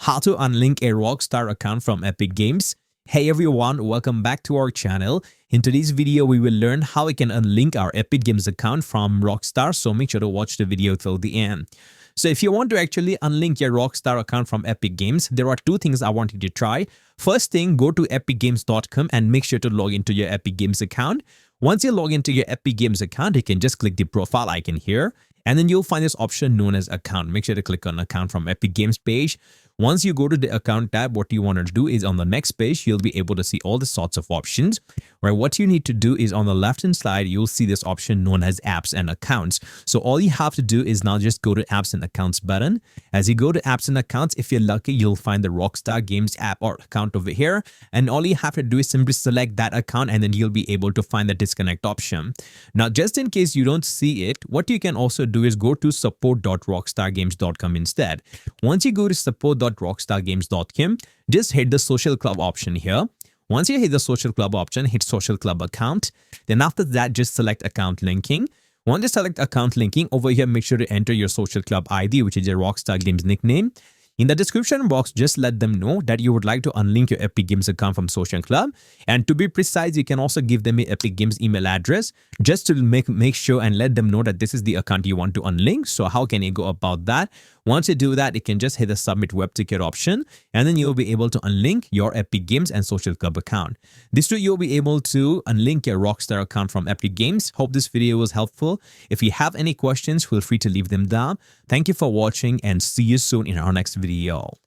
how to unlink a Rockstar account from Epic Games. Hey everyone, welcome back to our channel. In today's video, we will learn how we can unlink our Epic Games account from Rockstar, so make sure to watch the video till the end. So if you want to actually unlink your Rockstar account from Epic Games, there are two things I want you to try. First thing, go to epicgames.com and make sure to log into your Epic Games account. Once you log into your Epic Games account, you can just click the profile icon here, and then you'll find this option known as account. Make sure to click on account from Epic Games page. Once you go to the account tab, what you want to do is on the next page, you'll be able to see all the sorts of options. Right, what you need to do is on the left hand side, you'll see this option known as apps and accounts. So all you have to do is now just go to apps and accounts button. As you go to apps and accounts, if you're lucky, you'll find the Rockstar Games app or account over here. And all you have to do is simply select that account and then you'll be able to find the disconnect option. Now, just in case you don't see it, what you can also do is go to support.rockstargames.com instead. Once you go to support.rockstargames.com, just hit the social club option here. Once you hit the social club option, hit social club account. Then after that, just select account linking. Once you select account linking, over here, make sure to enter your social club ID, which is your Rockstar Games nickname. In the description box, just let them know that you would like to unlink your Epic Games account from Social Club. And to be precise, you can also give them your Epic Games email address just to make sure and let them know that this is the account you want to unlink. So how can you go about that? Once you do that, you can just hit the submit web ticket option, and then you'll be able to unlink your Epic Games and Social Club account. This way, you'll be able to unlink your Rockstar account from Epic Games. Hope this video was helpful. If you have any questions, feel free to leave them down. Thank you for watching and see you soon in our next video.